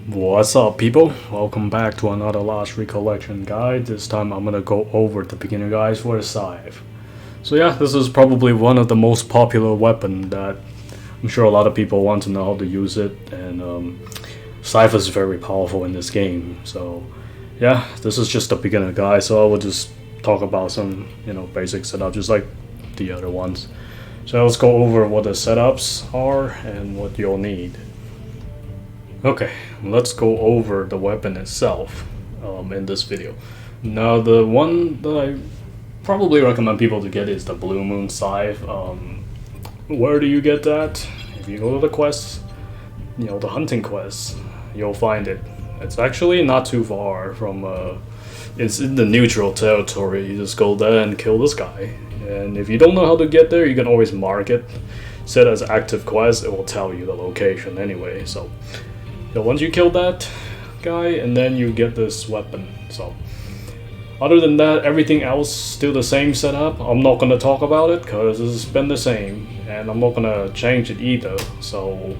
What's up, people? Welcome back to another last recollection guide. This time I'm gonna go over the beginner guides for the Scythe. So yeah, this is probably one of the most popular weapon that I'm sure a lot of people want to know how to use it, and Scythe is very powerful in this game. So yeah, this is just a beginner guide, so I will just talk about some basic setup just like the other ones. So let's go over what the setups are and what you'll need. Okay, let's go over the weapon itself in this video. Now, the one that I probably recommend people to get is the Blue Moon Scythe. Where do you get that? If you go to the quests, the hunting quests, you'll find it. It's actually not too far from, it's in the neutral territory. You just go there and kill this guy. And if you don't know how to get there, you can always mark it. Set as active quest, it will tell you the location anyway, so once you kill that guy, and then you get this weapon. So other than that, everything else still the same setup. I'm not gonna talk about it because it's been the same, and I'm not gonna change it either. So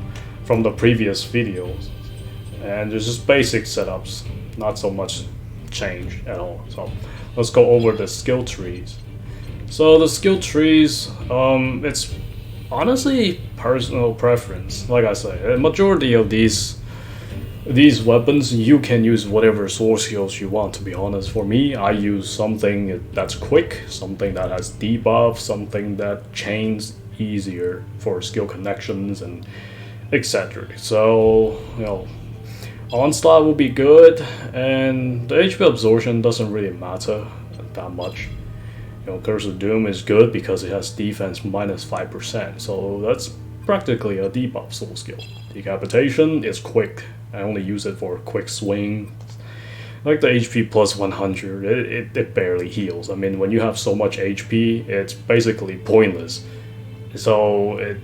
from the previous videos, and there's just basic setups, not so much change at all. So let's go over the skill trees. So the skill trees, it's honestly personal preference. Like I say, a majority of these weapons, you can use whatever source skills you want, to be honest. For me, I use something that's quick, something that has debuff, something that chains easier for skill connections and etc. So, Onslaught will be good, and the HP absorption doesn't really matter that much. Curse of Doom is good because it has defense minus 5%, so that's practically a debuff soul skill. Decapitation is quick. I only use it for quick swing. Like the HP plus 100, it barely heals. I mean, when you have so much HP, it's basically pointless. So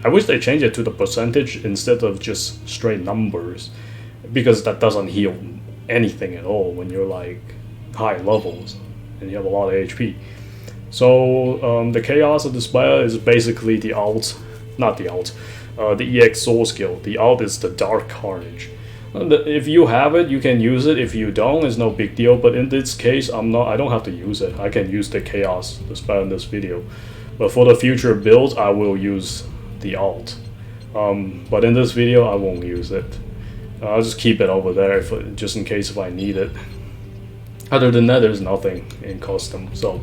I wish they changed it to the percentage instead of just straight numbers, because that doesn't heal anything at all when you're like high levels and you have a lot of HP. So the Chaos of Despair is basically the alt, not the alt. The EX soul skill. The alt is the Dark Carnage. If you have it, you can use it. If you don't, it's no big deal. But in this case, I don't have to use it. I can use the Chaos Despair in this video. But for the future builds, I will use the alt. But in this video, I won't use it. I'll just keep it over there just in case if I need it. Other than that, there's nothing in custom. So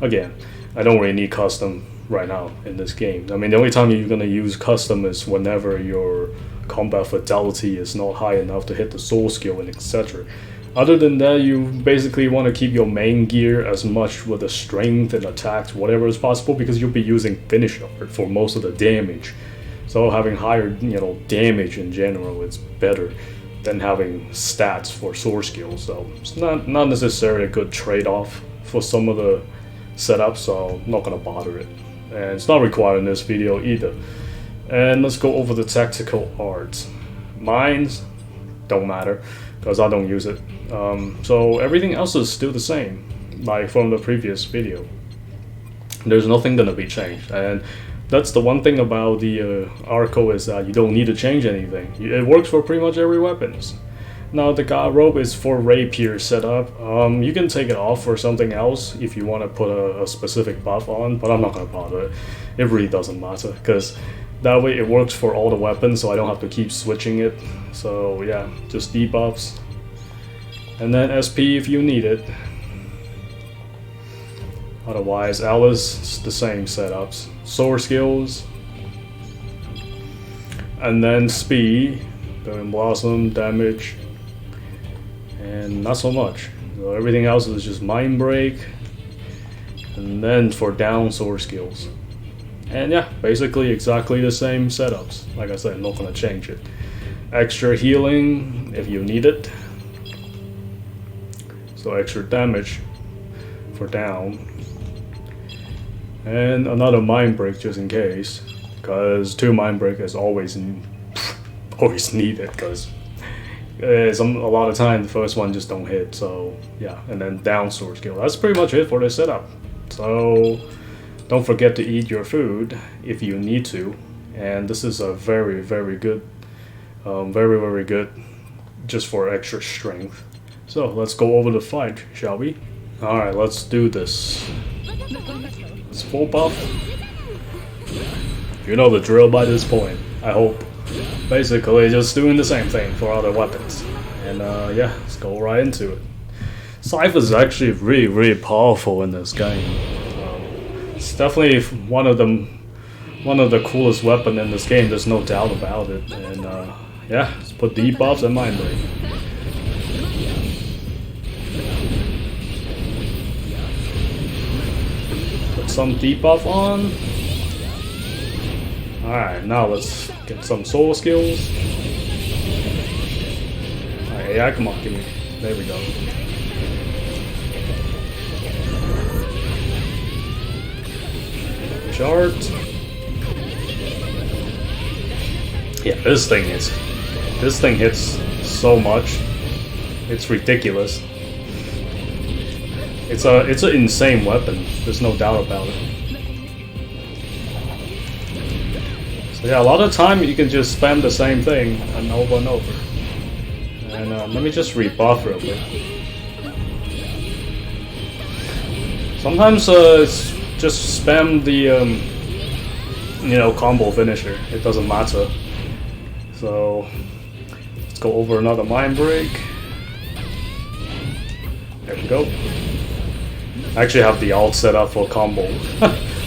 again, I don't really need custom right now in this game. I mean, the only time you're gonna use custom is whenever your combat fidelity is not high enough to hit the soul skill and etc. Other than that, you basically want to keep your main gear as much with the strength and attacks, whatever is possible, because you'll be using finish art for most of the damage. So having higher, damage in general is better than having stats for sword skills. So it's not necessarily a good trade-off for some of the setups, so I'm not gonna bother it. And it's not required in this video either. And let's go over the tactical arts. Mines don't matter because I don't use it. So everything else is still the same, like from the previous video. There's nothing gonna be changed, and that's the one thing about the Arco is that you don't need to change anything. It works for pretty much every weapons. Now the God Robe is for rapier setup. You can take it off for something else if you want to put a specific buff on, but I'm not going to bother it. It really doesn't matter, because that way it works for all the weapons, so I don't have to keep switching it. So yeah, just debuffs. And then SP if you need it. Otherwise, Alice, it's the same setups. Sword skills. And then speed, Burning Blossom, damage. And not so much. So everything else is just Mind Break, and then for down sword skills. And yeah, basically exactly the same setups. Like I said, I'm not gonna change it. Extra healing if you need it. So extra damage for down. And another Mind Break just in case, because 2 Mind Break is always needed, because a lot of times the first one just don't hit. So yeah, and then down sword skill. That's pretty much it for the setup. So don't forget to eat your food if you need to. And this is a very good just for extra strength. So let's go over the fight, shall we? Alright, let's do this. Let's full buff. You know the drill by this point, I hope. Basically just doing the same thing for other weapons. And yeah, let's go right into it. Scythe is actually really powerful in this game. It's definitely one of the coolest weapons in this game, there's no doubt about it. And yeah, let's put debuffs and mind break. Put some debuff on. Alright, now let's get some soul skills. Alright, AI, come on, give me. There we go. Chart. Yeah, this thing hits so much. It's ridiculous. It's an insane weapon. There's no doubt about it. So yeah, a lot of time you can just spam the same thing and over. And let me just rebuff real quick. Sometimes it's just spam the combo finisher. It doesn't matter. So let's go over another mind break. There we go. I actually have the alt set up for combo.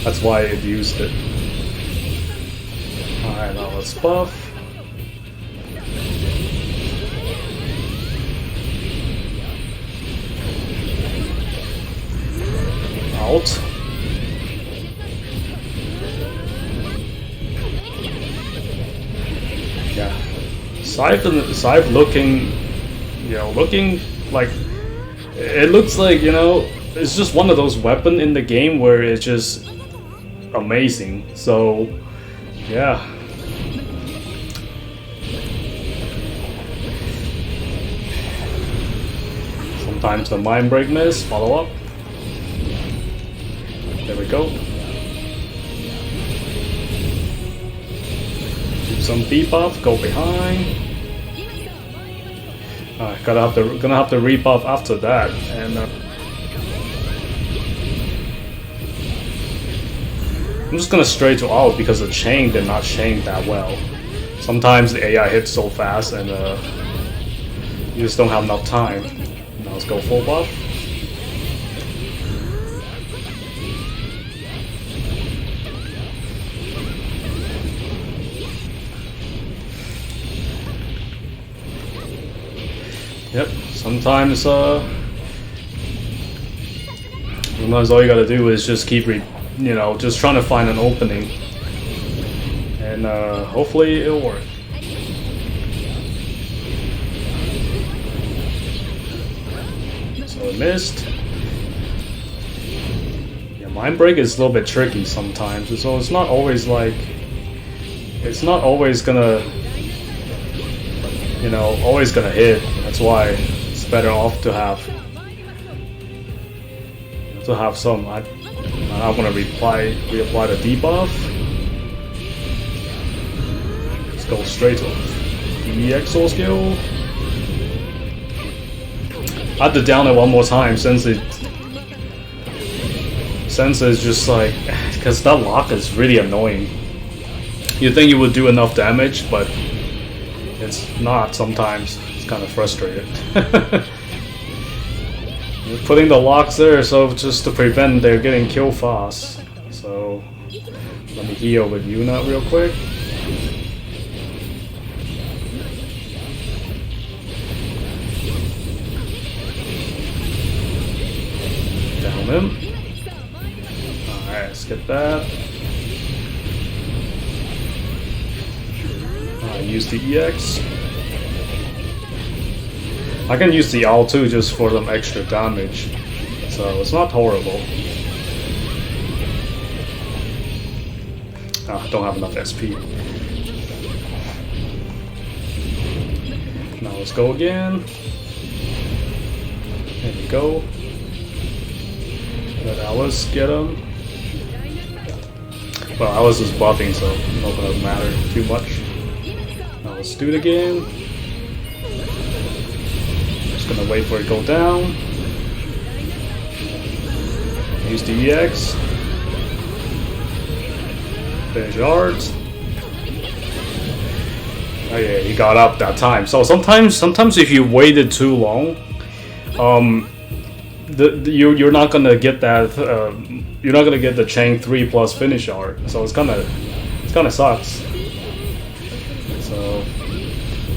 That's why I used it. Alright, now let's buff. Alt. Yeah. Scythe looking like, it looks like, it's just one of those weapons in the game where it's just amazing. So yeah. Sometimes the mind break miss, follow up. There we go. Do some debuff, go behind. Alright, gonna have to rebuff after that, and I'm just gonna straight to alt because the chain did not chain that well. Sometimes the AI hits so fast and you just don't have enough time. Now let's go full buff. Yep, sometimes all you gotta do is just keep just trying to find an opening, and hopefully it'll work. So it missed. Yeah, mind break is a little bit tricky sometimes, so it's not always gonna always gonna hit. That's why it's better off to have some. I'm gonna reapply the debuff. Let's go straight to the EX skill. I had to down it one more time since it's just like, because that lock is really annoying. You think you would do enough damage, but it's not sometimes. It's kind of frustrating. You're putting the locks there so just to prevent they're getting killed fast. So let me heal with Yuna real quick. Down him. Alright, let's get that. Use the EX. I can use the alt too just for some extra damage, so it's not horrible. I don't have enough SP. Now let's go again. There we go. Let Alice get him. Well, Alice is buffing, so it doesn't matter too much. Now let's do it again. Just gonna wait for it to go down. Use the EX. Finish art. Oh yeah, he got up that time. So sometimes if you waited too long, you're not gonna get that. You're not gonna get the chain 3 plus finish art. So it's kind of sucks. So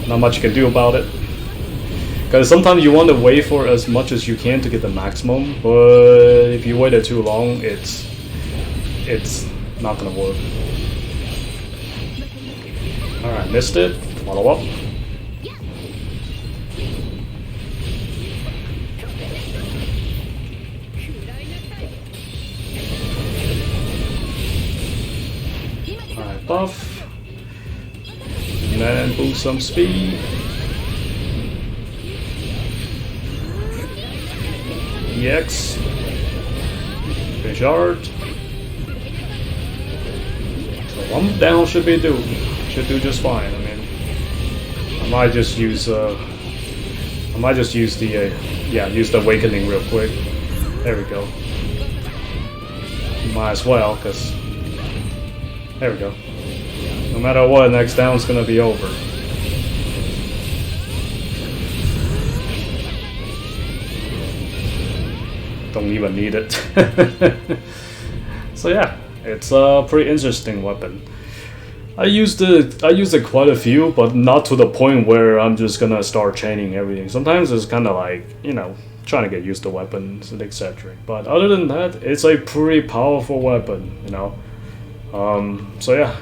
not much you can do about it. Because sometimes you want to wait for as much as you can to get the maximum, but if you waited too long, it's not gonna work. Alright, missed it. Follow up. Alright, buff. And then boost some speed. EX. Finish art. So 1 down should do just fine. I mean, I might just use the use the awakening real quick. There we go. Might as well, cause there we go. No matter what, next down's gonna be over. Don't even need it. So yeah, it's a pretty interesting weapon. I used it quite a few, but not to the point where I'm just gonna start chaining everything. Sometimes it's kind of like, you know, trying to get used to weapons and etc. But other than that, it's a pretty powerful weapon, you know. So yeah,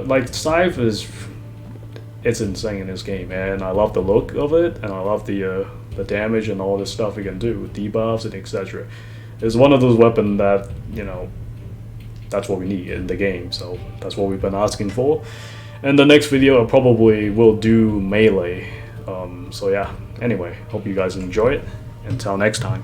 like Scythe it's insane in this game, and I love the look of it, and I love the damage and all the stuff you can do, debuffs and etc. It's one of those weapons that, you know, that's what we need in the game, so that's what we've been asking for. And the next video I probably will do melee. So yeah, anyway, hope you guys enjoy it. Until next time.